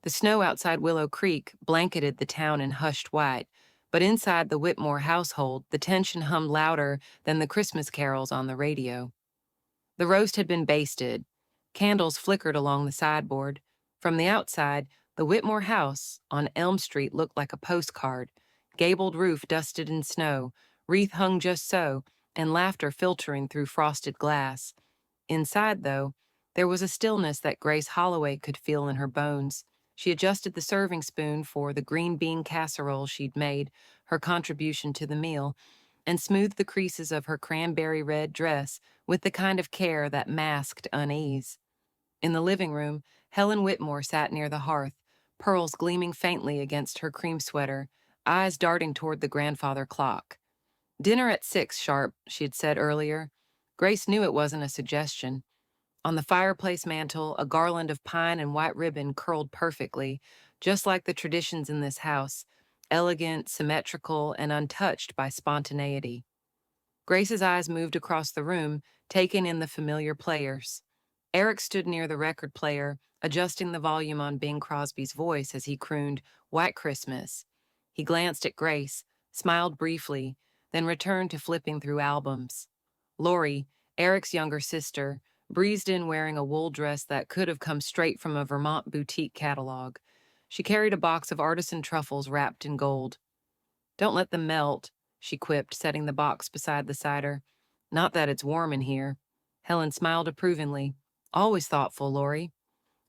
The snow outside Willow Creek blanketed the town in hushed white, but inside the Whitmore household, the tension hummed louder than the Christmas carols on the radio. The roast had been basted. Candles flickered along the sideboard. From the outside, the Whitmore house on Elm Street looked like a postcard, gabled roof dusted in snow, wreath hung just so, and laughter filtering through frosted glass. Inside, though, there was a stillness that Grace Holloway could feel in her bones. She adjusted the serving spoon for the green bean casserole she'd made, her contribution to the meal, and smoothed the creases of her cranberry red dress with the kind of care that masked unease. In the living room, Helen Whitmore sat near the hearth, pearls gleaming faintly against her cream sweater, eyes darting toward the grandfather clock. Dinner at 6 sharp, she had said earlier. Grace knew it wasn't a suggestion. On the fireplace mantel, a garland of pine and white ribbon curled perfectly, just like the traditions in this house, elegant, symmetrical, and untouched by spontaneity. Grace's eyes moved across the room, taking in the familiar players. Eric stood near the record player, adjusting the volume on Bing Crosby's voice as he crooned, "White Christmas." He glanced at Grace, smiled briefly, then returned to flipping through albums. Lori, Eric's younger sister, breezed in wearing a wool dress that could have come straight from a Vermont boutique catalog. She carried a box of artisan truffles wrapped in gold. "Don't let them melt," she quipped, setting the box beside the cider. "Not that it's warm in here." Helen smiled approvingly. "Always thoughtful, Lori."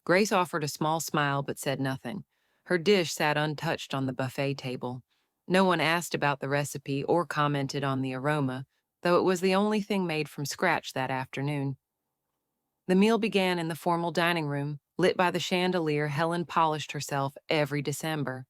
Grace offered a small smile but said nothing. Her dish sat untouched on the buffet table. No one asked about the recipe or commented on the aroma, though it was the only thing made from scratch that afternoon. The meal began in the formal dining room, lit by the chandelier Helen polished herself every December.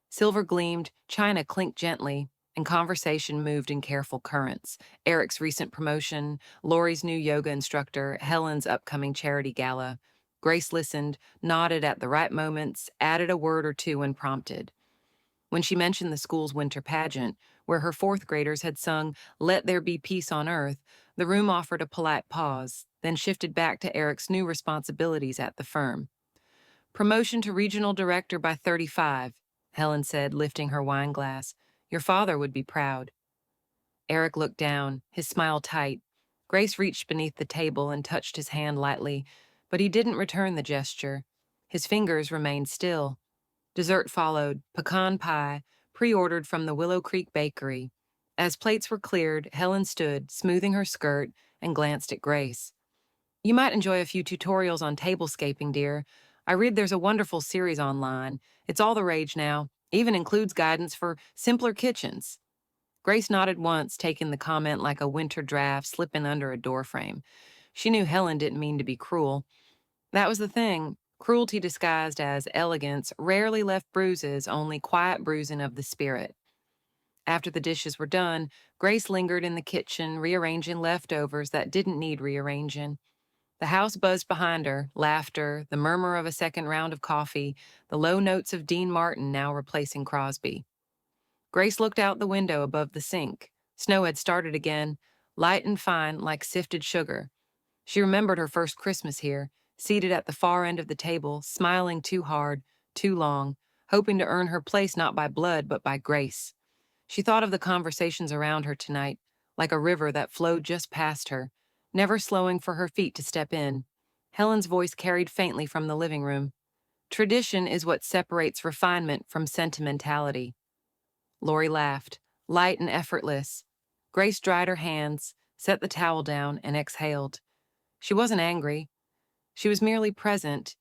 Silver gleamed, china clinked gently, and conversation moved in careful currents. Eric's recent promotion, Lori's new yoga instructor, Helen's upcoming charity gala. Grace listened, nodded at the right moments, added a word or two when prompted. When she mentioned the school's winter pageant, where her fourth graders had sung "Let There Be Peace on Earth," the room offered a polite pause, then shifted back to Eric's new responsibilities at the firm. "Promotion to regional director by 35, Helen said, lifting her wine glass. "Your father would be proud." Eric looked down, his smile tight. Grace reached beneath the table and touched his hand lightly, but he didn't return the gesture. His fingers remained still. Dessert followed, pecan pie, pre-ordered from the Willow Creek Bakery. As plates were cleared, Helen stood, smoothing her skirt, and glanced at Grace. "You might enjoy a few tutorials on tablescaping, dear. I read there's a wonderful series online. It's all the rage now, even includes guidance for simpler kitchens." Grace nodded once, taking the comment like a winter draft slipping under a doorframe. She knew Helen didn't mean to be cruel. That was the thing. Cruelty disguised as elegance rarely left bruises, only quiet bruising of the spirit. After the dishes were done, Grace lingered in the kitchen, rearranging leftovers that didn't need rearranging. The house buzzed behind her, laughter, the murmur of a second round of coffee, the low notes of Dean Martin now replacing Crosby. Grace looked out the window above the sink. Snow had started again, light and fine like sifted sugar. She remembered her first Christmas here, seated at the far end of the table, smiling too hard, too long, hoping to earn her place not by blood but by grace. She thought of the conversations around her tonight, like a river that flowed just past her, never slowing for her feet to step in. Helen's voice carried faintly from the living room. "Tradition is what separates refinement from sentimentality." Lori laughed, light and effortless. Grace dried her hands, set the towel down, and exhaled. She wasn't angry. She was merely present,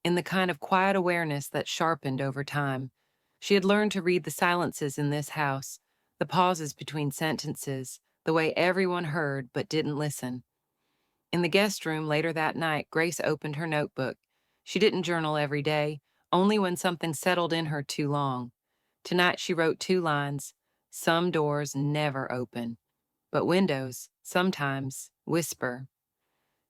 in the kind of quiet awareness that sharpened over time. She had learned to read the silences in this house, the pauses between sentences, the way everyone heard but didn't listen. In the guest room later that night, Grace opened her notebook. She didn't journal every day, only when something settled in her too long. Tonight she wrote 2 lines. "Some doors never open, but windows, sometimes, whisper."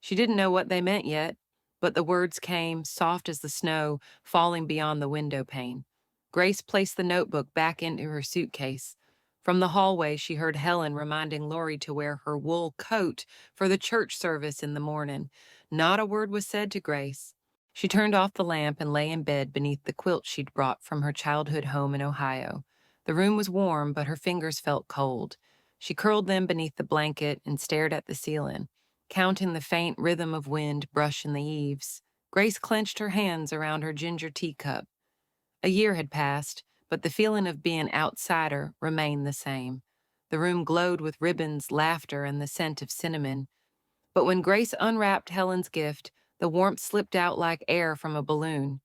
She didn't know what they meant yet, but the words came, soft as the snow, falling beyond the window pane. Grace placed the notebook back into her suitcase. From the hallway, she heard Helen reminding Lori to wear her wool coat for the church service in the morning. Not a word was said to Grace. She turned off the lamp and lay in bed beneath the quilt she'd brought from her childhood home in Ohio. The room was warm, but her fingers felt cold. She curled them beneath the blanket and stared at the ceiling, counting the faint rhythm of wind brushing the eaves. Grace clenched her hands around her ginger teacup. A year had passed, but the feeling of being outsider remained the same. The room glowed with ribbons, laughter, and the scent of cinnamon. But when Grace unwrapped Helen's gift, the warmth slipped out like air from a balloon.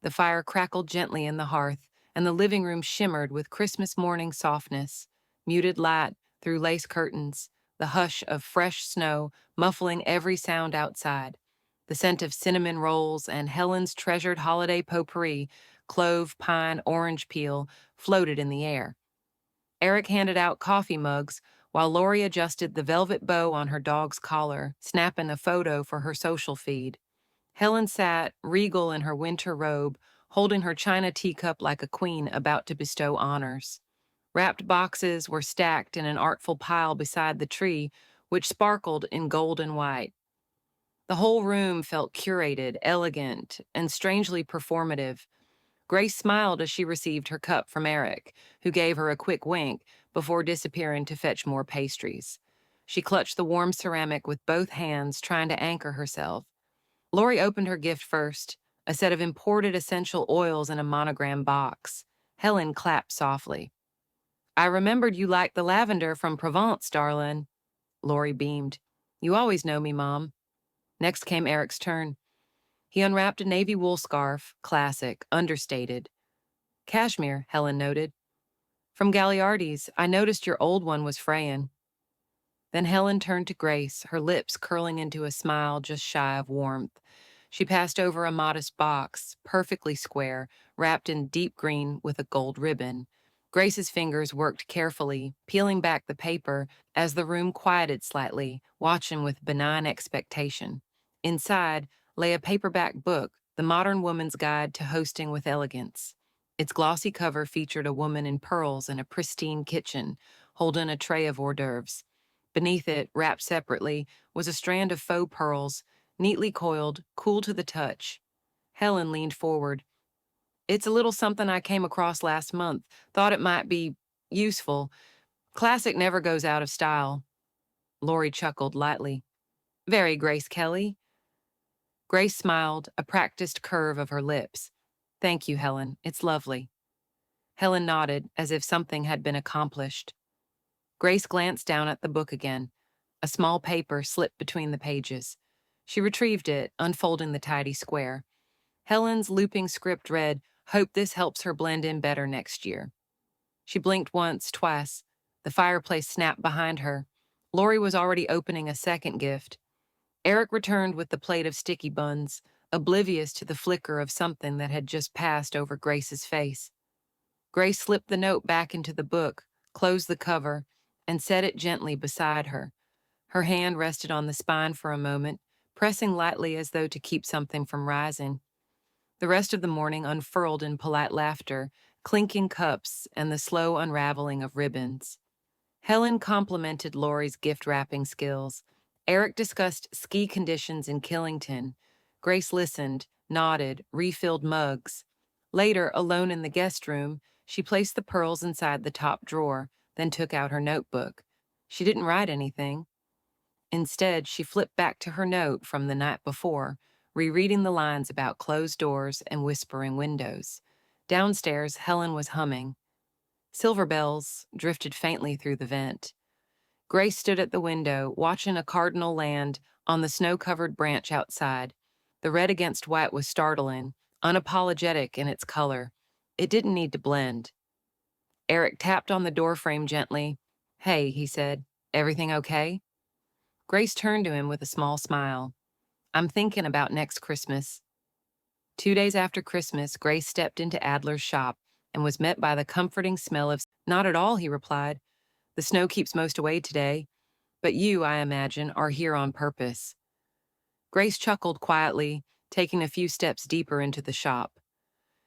The fire crackled gently in the hearth, and the living room shimmered with Christmas morning softness, muted light through lace curtains, the hush of fresh snow muffling every sound outside. The scent of cinnamon rolls and Helen's treasured holiday potpourri, clove, pine, orange peel, floated in the air. Eric handed out coffee mugs while Lori adjusted the velvet bow on her dog's collar, snapping a photo for her social feed. Helen sat, regal in her winter robe, holding her china teacup like a queen about to bestow honors. Wrapped boxes were stacked in an artful pile beside the tree, which sparkled in gold and white. The whole room felt curated, elegant, and strangely performative. Grace smiled as she received her cup from Eric, who gave her a quick wink before disappearing to fetch more pastries. She clutched the warm ceramic with both hands, trying to anchor herself. Lori opened her gift first, a set of imported essential oils in a monogram box. Helen clapped softly. "I remembered you liked the lavender from Provence, darling." Lori beamed. "You always know me, Mom." Next came Eric's turn. He unwrapped a navy wool scarf, classic, understated. "Cashmere," Helen noted. "From Gagliardi's. I noticed your old one was fraying." Then Helen turned to Grace, her lips curling into a smile just shy of warmth. She passed over a modest box, perfectly square, wrapped in deep green with a gold ribbon. Grace's fingers worked carefully, peeling back the paper as the room quieted slightly, watching with benign expectation. Inside lay a paperback book, The Modern Woman's Guide to Hosting with Elegance. Its glossy cover featured a woman in pearls in a pristine kitchen, holding a tray of hors d'oeuvres. Beneath it, wrapped separately, was a strand of faux pearls, neatly coiled, cool to the touch. Helen leaned forward. "It's a little something I came across last month. Thought it might be useful. Classic never goes out of style." Lori chuckled lightly. "Very, Grace Kelly." Grace smiled, a practiced curve of her lips. "Thank you, Helen. It's lovely." Helen nodded, as if something had been accomplished. Grace glanced down at the book again. A small paper slipped between the pages. She retrieved it, unfolding the tidy square. Helen's looping script read, "Hope this helps her blend in better next year." She blinked once, twice. The fireplace snapped behind her. Lori was already opening a second gift. Eric returned with the plate of sticky buns, oblivious to the flicker of something that had just passed over Grace's face. Grace slipped the note back into the book, closed the cover, and set it gently beside her. Her hand rested on the spine for a moment, pressing lightly as though to keep something from rising. The rest of the morning unfurled in polite laughter, clinking cups, and the slow unraveling of ribbons. Helen complimented Lori's gift-wrapping skills. Eric discussed ski conditions in Killington. Grace listened, nodded, refilled mugs. Later, alone in the guest room, she placed the pearls inside the top drawer, then took out her notebook. She didn't write anything. Instead, she flipped back to her note from the night before, rereading the lines about closed doors and whispering windows. Downstairs, Helen was humming. Silver bells drifted faintly through the vent. Grace stood at the window, watching a cardinal land on the snow-covered branch outside. The red against white was startling, unapologetic in its color. It didn't need to blend. Eric tapped on the doorframe gently. "Hey," he said, "everything okay?" Grace turned to him with a small smile. "I'm thinking about next Christmas." 2 days after Christmas, Grace stepped into Adler's shop and was met by the comforting smell of— "Not at all," he replied. "The snow keeps most away today. But you, I imagine, are here on purpose." Grace chuckled quietly, taking a few steps deeper into the shop.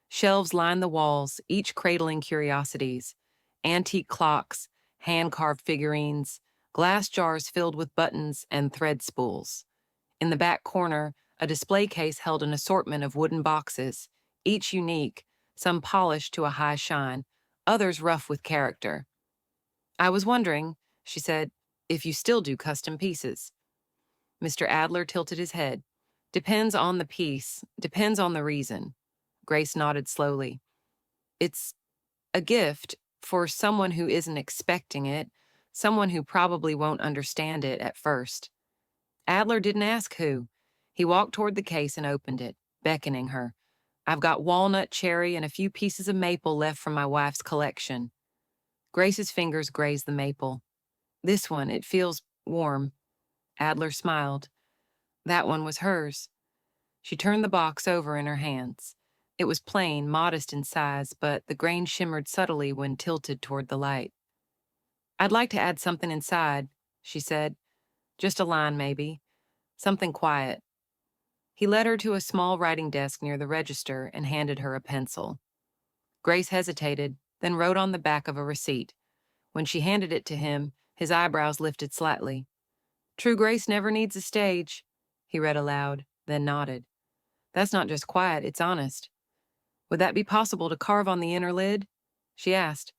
Shelves lined the walls, each cradling curiosities: antique clocks, hand-carved figurines, glass jars filled with buttons and thread spools. In the back corner, A display case held an assortment of wooden boxes, each unique, some polished to a high shine, others rough with character. "I was wondering," she said, "if you still do custom pieces." Mr. Adler tilted his head. "Depends on the piece, depends on the reason." Grace nodded slowly. "It's a gift for someone who isn't expecting it, someone who probably won't understand it at first." Adler didn't ask who. He walked toward the case and opened it, beckoning her. "I've got walnut, cherry, and a few pieces of maple left from my wife's collection." Grace's fingers grazed the maple. "This one, it feels warm." Adler smiled. That one was hers. She turned the box over in her hands. It was plain, modest in size, but the grain shimmered subtly when tilted toward the light. "I'd like to add something inside," she said. "Just a line, maybe. Something quiet." He led her to a small writing desk near the register and handed her a pencil. Grace hesitated, then wrote on the back of a receipt. When she handed it to him, his eyebrows lifted slightly. "True grace never needs a stage," he read aloud, then nodded. "That's not just quiet, it's honest." "Would that be possible to carve on the inner lid?" she asked.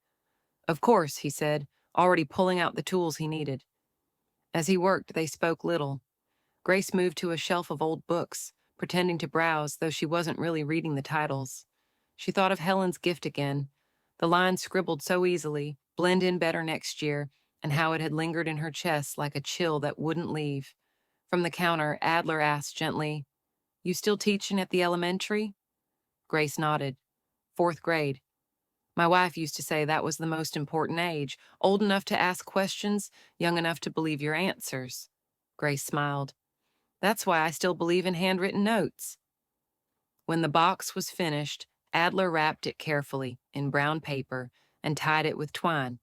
"Of course," he said, already pulling out the tools he needed. As he worked, they spoke little. Grace moved to a shelf of old books, pretending to browse, though she wasn't really reading the titles. She thought of Helen's gift again. The lines scribbled so easily, blend in better next year, and how it had lingered in her chest like a chill that wouldn't leave. From the counter, Adler asked gently, "You still teaching at the elementary?" Grace nodded. "Fourth grade. My wife used to say that was the most important age, old enough to ask questions, young enough to believe your answers." Grace smiled. "That's why I still believe in handwritten notes." When the box was finished, Adler wrapped it carefully in brown paper and tied it with twine.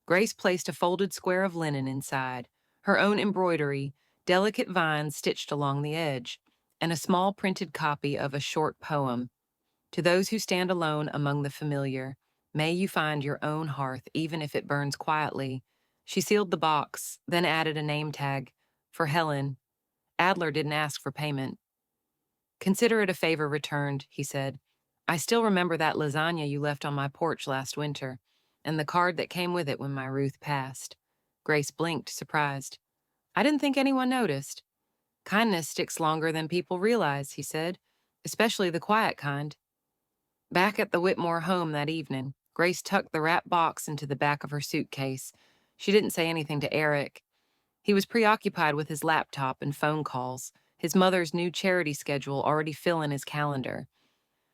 Grace placed a folded square of linen inside, her own embroidery, delicate vines stitched along the edge, and a small printed copy of a short poem. "To those who stand alone among the familiar, may you find your own hearth even if it burns quietly." She sealed the box, then added a name tag, "For Helen." Adler didn't ask for payment. "Consider it a favor returned," he said. "I still remember that lasagna you left on my porch last winter, and the card that came with it when my Ruth passed." Grace blinked, surprised. "I didn't think anyone noticed." "Kindness sticks longer than people realize," he said, "especially the quiet kind." Back at the Whitmore home that evening, Grace tucked the wrapped box into the back of her suitcase. She didn't say anything to Eric. He was preoccupied with his laptop and phone calls, his mother's new charity schedule already filling his calendar.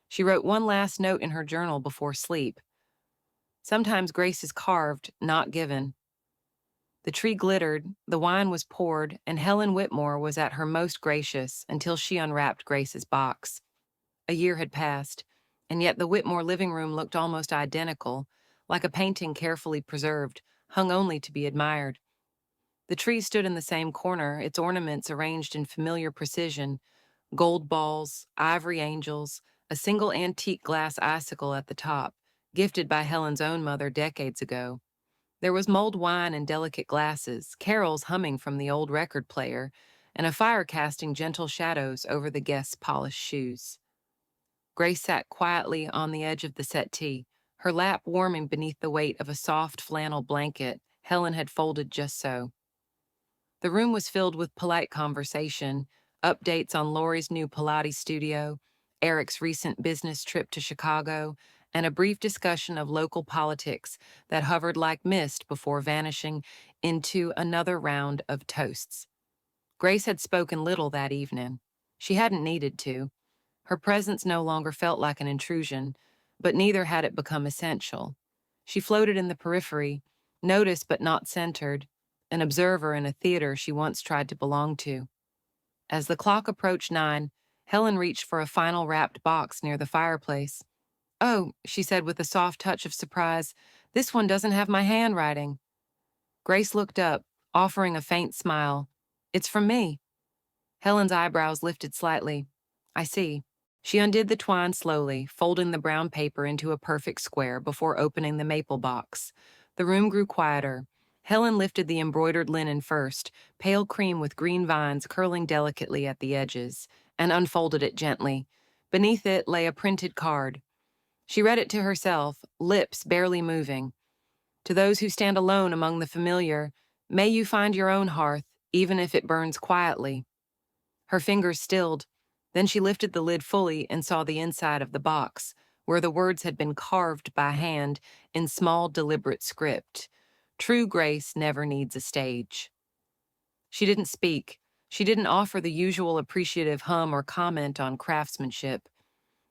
She wrote one last note in her journal before sleep. "Sometimes grace is carved, not given." The tree glittered, the wine was poured, and Helen Whitmore was at her most gracious until she unwrapped Grace's box. A year had passed, and yet the Whitmore living room looked almost identical, like a painting carefully preserved, hung only to be admired. The tree stood in the same corner, its ornaments arranged in familiar precision: gold balls, ivory angels, a single antique glass icicle at the top, gifted by Helen's own mother decades ago. There was mulled wine in delicate glasses, carols humming from the old record player, and a fire casting gentle shadows over the guests' polished shoes. Grace sat quietly on the edge of the settee, her lap warming beneath the weight of a soft flannel blanket Helen had folded just so. The room was filled with polite conversation, updates on Lori's new Pilates studio, Eric's recent business trip to Chicago, and a brief discussion of local politics that hovered like mist before vanishing into another round of toasts. Grace had spoken little that evening. She hadn't needed to. Her presence no longer felt like an intrusion, but neither had it become essential. She floated in the periphery, noticed but not centered, an observer in a theater she once tried to belong to. As the clock approached 9, Helen reached for a final wrapped box near the fireplace. "Oh," she said with a soft touch of surprise, "this one doesn't have my handwriting." Grace looked up, offering a faint smile. "It's from me." Helen's eyebrows lifted slightly. "I see." She undid the twine slowly, folding the brown paper into a perfect square before opening the maple box. The room grew quieter. Helen lifted the embroidered linen first, pale cream with green vines curling delicately at the edges, and unfolded it gently. Beneath it lay a printed card. She read it to herself, lips barely moving. To those who stand alone among the familiar, may you find your own hearth, even if it burns quietly. Her fingers stilled. Then she lifted the lid fully and saw the inside of the box, where the words had been carved by hand in small, deliberate script. True grace never needs a stage. She didn't speak. She didn't offer the usual appreciative hum or comment on craftsmanship.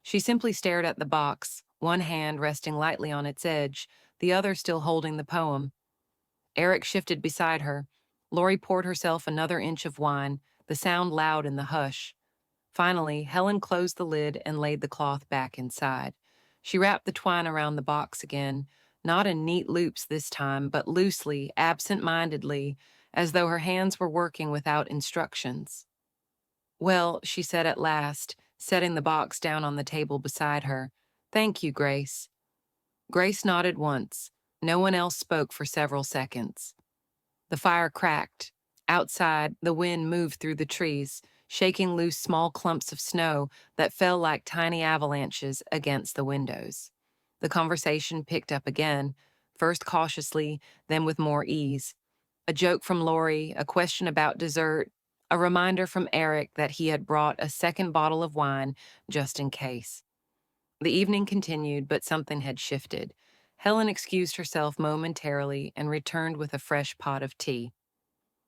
She simply stared at the box, one hand resting lightly on its edge, the other still holding the poem. Eric shifted beside her. Lori poured herself another inch of wine, the sound loud in the hush. Finally, Helen closed the lid and laid the cloth back inside. She wrapped the twine around the box again, not in neat loops this time, but loosely, absent-mindedly, as though her hands were working without instructions. "Well," she said at last, setting the box down on the table beside her. "Thank you, Grace." Grace nodded once. No one else spoke for several seconds. The fire cracked. Outside, the wind moved through the trees, shaking loose small clumps of snow that fell like tiny avalanches against the windows. The conversation picked up again, first cautiously, then with more ease. A joke from Lori, a question about dessert, a reminder from Eric that he had brought a second bottle of wine just in case. The evening continued, but something had shifted. Helen excused herself momentarily and returned with a fresh pot of tea.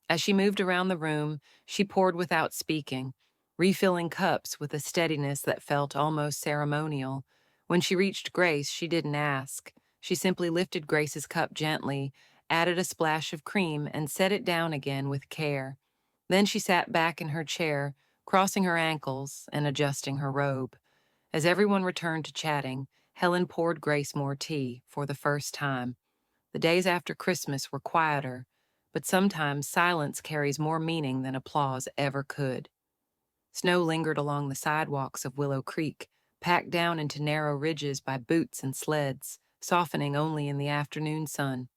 As she moved around the room, she poured without speaking, refilling cups with a steadiness that felt almost ceremonial. When she reached Grace, she didn't ask. She simply lifted Grace's cup gently, added a splash of cream, and set it down again with care. Then she sat back in her chair, crossing her ankles and adjusting her robe. As everyone returned to chatting, Helen poured Grace more tea for the first time. The days after Christmas were quieter, but sometimes silence carries more meaning than applause ever could. Snow lingered along the sidewalks of Willow Creek, packed down into narrow ridges by boots and sleds, softening only in the afternoon sun.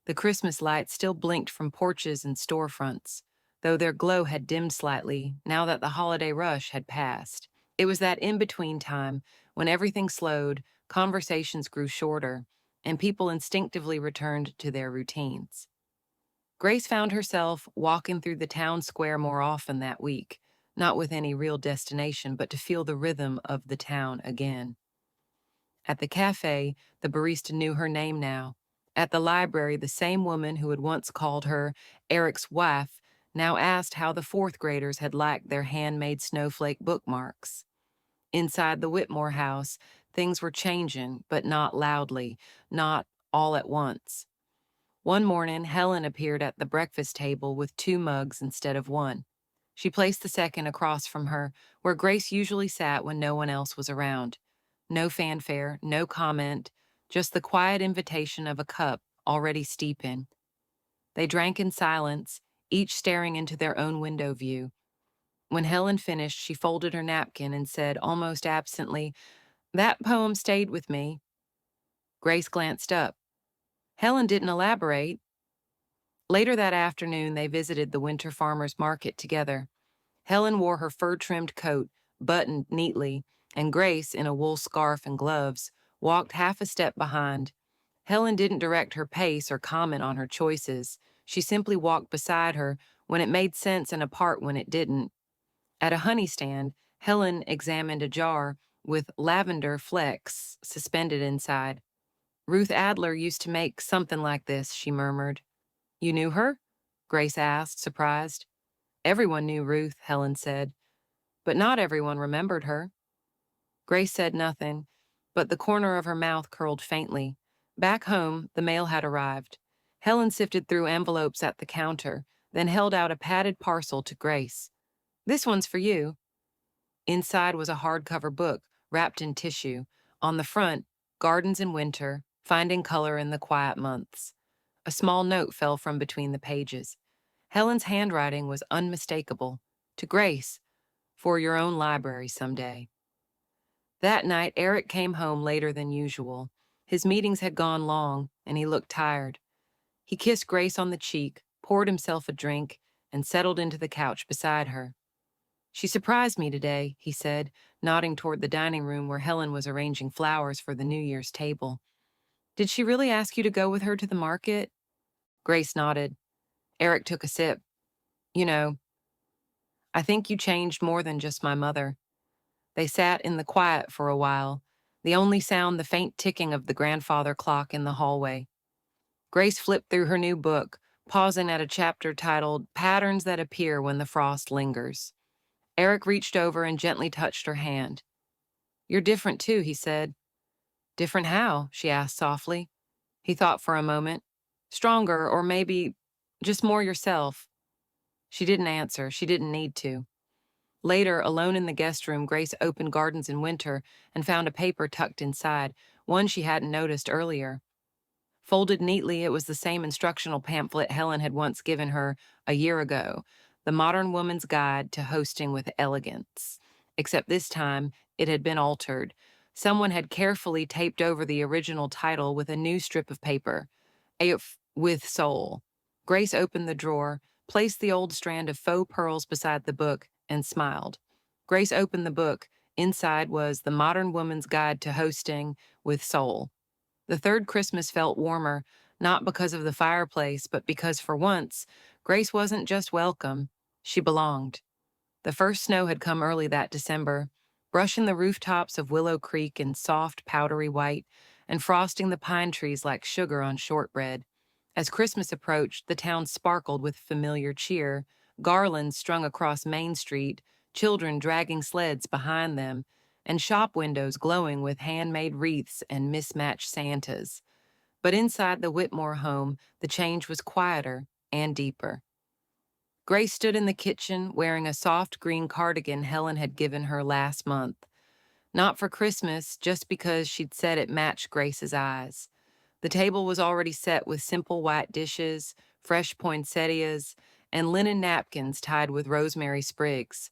The Christmas lights still blinked from porches and storefronts, though their glow had dimmed slightly now that the holiday rush had passed. It was that in-between time when everything slowed, conversations grew shorter, and people instinctively returned to their routines. Grace found herself walking through the town square more often that week, not with any real destination, but to feel the rhythm of the town again. At the cafe, the barista knew her name now. At the library, the same woman who had once called her Eric's wife now asked how the fourth graders had liked their handmade snowflake bookmarks. Inside the Whitmore house, things were changing, but not loudly, not all at once. One morning, Helen appeared at the breakfast table with 2 mugs instead of 1. She placed the second across from her, where Grace usually sat when no one else was around. No fanfare, no comment, just the quiet invitation of a cup already steeping. They drank in silence, each staring into their own window view. When Helen finished, she folded her napkin and said almost absently, "That poem stayed with me." Grace glanced up. Helen didn't elaborate. Later that afternoon, they visited the winter farmers market together. Helen wore her fur-trimmed coat, buttoned neatly, and Grace, in a wool scarf and gloves, walked half a step behind. Helen didn't direct her pace or comment on her choices. She simply walked beside her when it made sense and apart when it didn't. At a honey stand, Helen examined a jar with lavender flecks suspended inside. "Ruth Adler used to make something like this," she murmured. "You knew her?" Grace asked, surprised. "Everyone knew Ruth," Helen said, "but not everyone remembered her." Grace said nothing, but the corner of her mouth curled faintly. Back home, the mail had arrived. Helen sifted through envelopes at the counter, then held out a padded parcel to Grace. "This one's for you." Inside was a hardcover book, wrapped in tissue. On the front, "Gardens in Winter, Finding Color in the Quiet Months." A small note fell from between the pages. Helen's handwriting was unmistakable. To Grace, "For your own library someday." That night, Eric came home later than usual. His meetings had gone long, and he looked tired. He kissed Grace on the cheek, poured himself a drink, and settled into the couch beside her. She surprised me today, he said, nodding toward the dining room where Helen was arranging flowers for the New Year's table. Did she really ask you to go with her to the market? Grace nodded. Eric took a sip. You know, I think you changed more than just my mother. They sat in the quiet for a while, the only sound the faint ticking of the grandfather clock in the hallway. Grace flipped through her new book, pausing at a chapter titled Patterns That Appear When the Frost Lingers. Eric reached over and gently touched her hand. You're different too, he said. Different how? She asked softly. He thought for a moment. Stronger, or maybe just more yourself. She didn't answer. She didn't need to. Later, alone in the guest room, Grace opened Gardens in Winter and found a paper tucked inside, one she hadn't noticed earlier. Folded neatly, it was the same instructional pamphlet Helen had once given her a year ago, The Modern Woman's Guide to Hosting with Elegance. Except this time, it had been altered. Someone had carefully taped over the original title with a new strip of paper, with soul. Grace opened the drawer, placed the old strand of faux pearls beside the book, and smiled. Grace opened the book. Inside was The Modern Woman's Guide to Hosting with Soul. The third Christmas felt warmer, not because of the fireplace, but because for once, Grace wasn't just welcome, she belonged. The first snow had come early that December, brushing the rooftops of Willow Creek in soft, powdery white, and frosting the pine trees like sugar on shortbread. As Christmas approached, the town sparkled with familiar cheer, garlands strung across Main Street, children dragging sleds behind them, and shop windows glowing with handmade wreaths and mismatched Santas. But inside the Whitmore home, the change was quieter and deeper. Grace stood in the kitchen wearing a soft green cardigan Helen had given her last month. Not for Christmas, just because she'd said it matched Grace's eyes. The table was already set with simple white dishes, fresh poinsettias, and linen napkins tied with rosemary sprigs.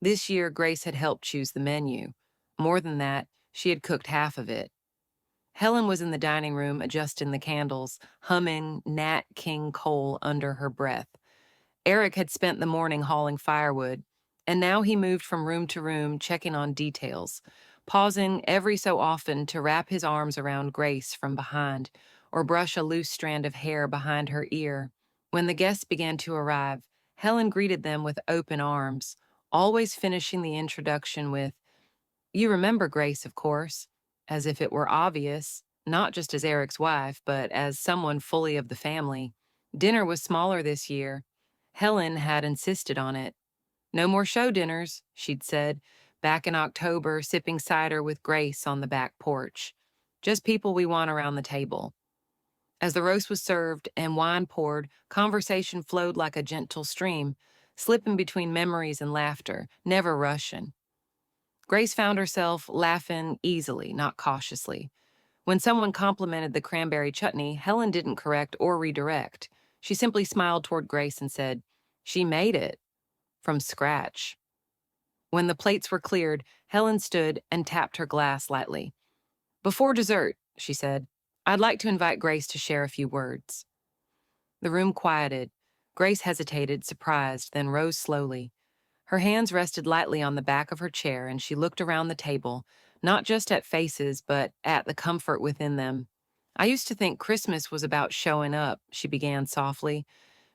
This year, Grace had helped choose the menu. More than that, she had cooked half of it. Helen was in the dining room adjusting the candles, humming Nat King Cole under her breath. Eric had spent the morning hauling firewood, and now he moved from room to room checking on details, pausing every so often to wrap his arms around Grace from behind or brush a loose strand of hair behind her ear. When the guests began to arrive, Helen greeted them with open arms, always finishing the introduction with, "You remember Grace, of course," as if it were obvious, not just as Eric's wife, but as someone fully of the family. Dinner was smaller this year. Helen had insisted on it. No more show dinners, she'd said, back in October, sipping cider with Grace on the back porch. Just people we want around the table. As the roast was served and wine poured, conversation flowed like a gentle stream, slipping between memories and laughter, never rushing. Grace found herself laughing easily, not cautiously. When someone complimented the cranberry chutney, Helen didn't correct or redirect. She simply smiled toward Grace and said, "She made it. From scratch." When the plates were cleared, Helen stood and tapped her glass lightly. "Before dessert," she said, "I'd like to invite Grace to share a few words." The room quieted. Grace hesitated, surprised, then rose slowly. Her hands rested lightly on the back of her chair, and she looked around the table, not just at faces, but at the comfort within them. "I used to think Christmas was about showing up," she began softly,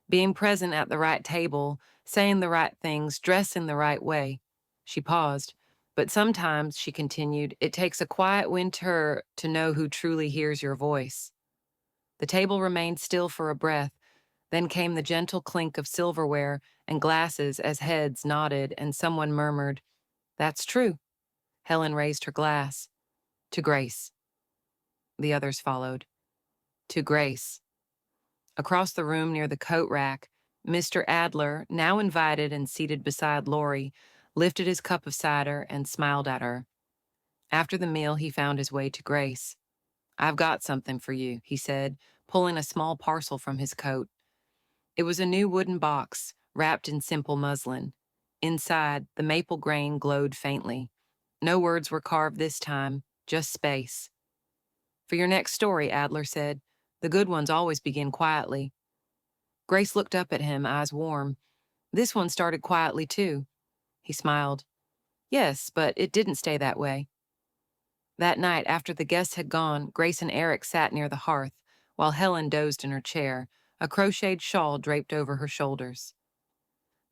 "being present at the right table, saying the right things, dressing the right way." She paused. "But sometimes," she continued, "it takes a quiet winter to know who truly hears your voice." The table remained still for a breath. Then came the gentle clink of silverware and glasses as heads nodded and someone murmured, "That's true." Helen raised her glass. "To Grace." The others followed. "To Grace." Across the room near the coat rack, Mr. Adler, now invited and seated beside Lori, lifted his cup of cider and smiled at her. After the meal, he found his way to Grace. "I've got something for you," he said, pulling a small parcel from his coat. It was a new wooden box, wrapped in simple muslin. Inside, the maple grain glowed faintly. No words were carved this time, just space. "For your next story," Adler said. "The good ones always begin quietly." Grace looked up at him, eyes warm. This one started quietly, too. He smiled. Yes, but it didn't stay that way. That night, after the guests had gone, Grace and Eric sat near the hearth, while Helen dozed in her chair, a crocheted shawl draped over her shoulders.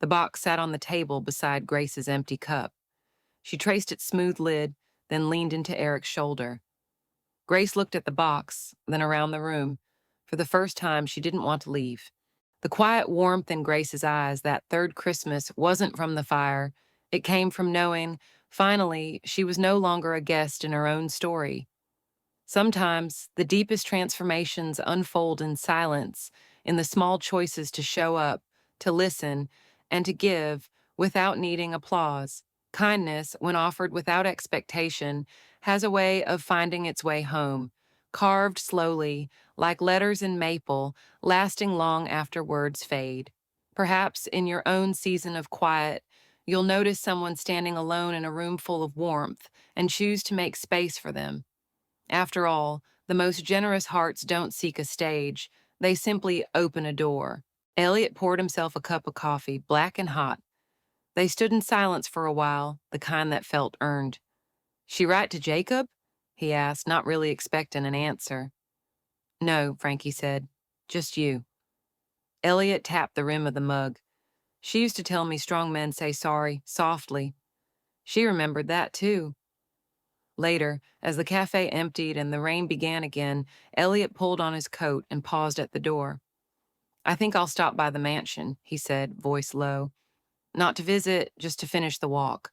The box sat on the table beside Grace's empty cup. She traced its smooth lid, then leaned into Eric's shoulder. Grace looked at the box, then around the room. For the first time, she didn't want to leave. The quiet warmth in Grace's eyes that third Christmas wasn't from the fire. It came from knowing, finally, she was no longer a guest in her own story. Sometimes, the deepest transformations unfold in silence, in the small choices to show up, to listen, and to give without needing applause. Kindness, when offered without expectation, has a way of finding its way home, carved slowly, like letters in maple, lasting long after words fade. Perhaps in your own season of quiet, you'll notice someone standing alone in a room full of warmth and choose to make space for them. After all, the most generous hearts don't seek a stage, they simply open a door. Elliot poured himself a cup of coffee, black and hot. They stood in silence for a while, the kind that felt earned. She write to Jacob? He asked, not really expecting an answer. No, Frankie said. Just you. Elliot tapped the rim of the mug. She used to tell me strong men say sorry, softly. She remembered that, too. Later, as the cafe emptied and the rain began again, Elliot pulled on his coat and paused at the door. I think I'll stop by the mansion, he said, voice low. Not to visit, just to finish the walk.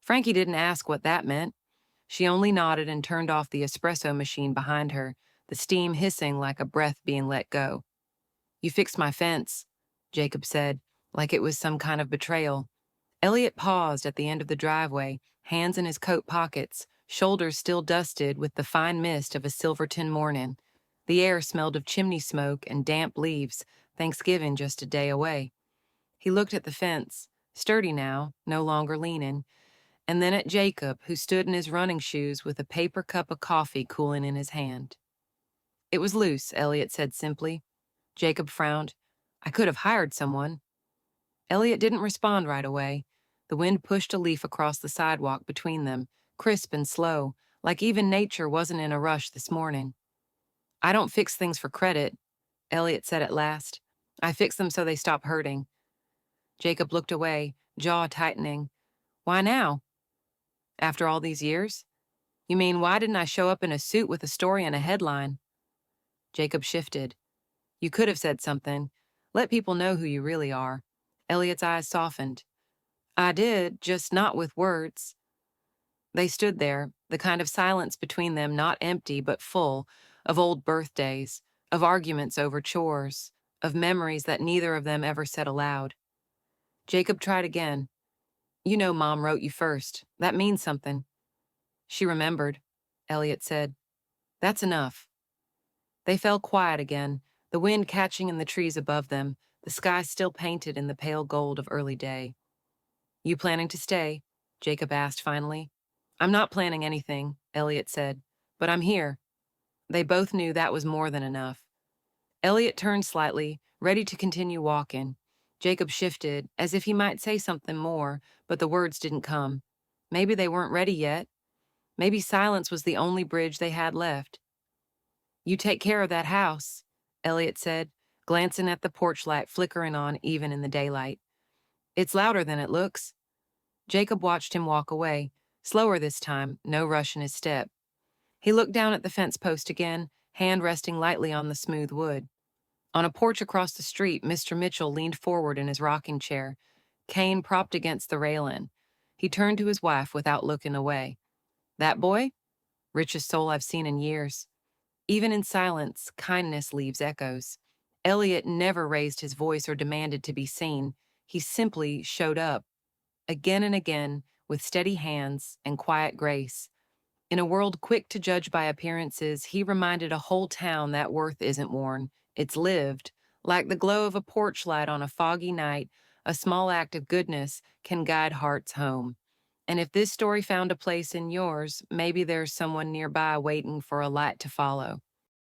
Frankie didn't ask what that meant. She only nodded and turned off the espresso machine behind her, the steam hissing like a breath being let go. You fixed my fence, Jacob said, like it was some kind of betrayal. Elliot paused at the end of the driveway, hands in his coat pockets, shoulders still dusted with the fine mist of a Silverton morning. The air smelled of chimney smoke and damp leaves, Thanksgiving just a day away. He looked at the fence, sturdy now, no longer leaning, and then at Jacob, who stood in his running shoes with a paper cup of coffee cooling in his hand. It was loose, Elliot said simply. Jacob frowned. I could have hired someone. Elliot didn't respond right away. The wind pushed a leaf across the sidewalk between them, crisp and slow, like even nature wasn't in a rush this morning. I don't fix things for credit, Elliot said at last. I fix them so they stop hurting. Jacob looked away, jaw tightening. Why now? After all these years? You mean, why didn't I show up in a suit with a story and a headline? Jacob shifted. You could have said something. Let people know who you really are. Elliot's eyes softened. I did, just not with words. They stood there, the kind of silence between them not empty but full, of old birthdays, of arguments over chores, of memories that neither of them ever said aloud. Jacob tried again. You know Mom wrote you first. That means something. She remembered, Elliot said. That's enough. They fell quiet again, the wind catching in the trees above them, the sky still painted in the pale gold of early day. You planning to stay? Jacob asked finally. I'm not planning anything, Elliot said, but I'm here. They both knew that was more than enough. Elliot turned slightly, ready to continue walking. Jacob shifted, as if he might say something more, but the words didn't come. Maybe they weren't ready yet. Maybe silence was the only bridge they had left. You take care of that house, Elliot said, glancing at the porch light flickering on even in the daylight. It's louder than it looks. Jacob watched him walk away, slower this time, no rush in his step. He looked down at the fence post again, hand resting lightly on the smooth wood. On a porch across the street, Mr. Mitchell leaned forward in his rocking chair, cane propped against the railing. He turned to his wife without looking away. That boy? Richest soul I've seen in years. Even in silence, kindness leaves echoes. Elliot never raised his voice or demanded to be seen. He simply showed up, again and again, with steady hands and quiet grace. In a world quick to judge by appearances, he reminded a whole town that worth isn't worn, it's lived. Like the glow of a porch light on a foggy night, a small act of goodness can guide hearts home. And if this story found a place in yours, maybe there's someone nearby waiting for a light to follow.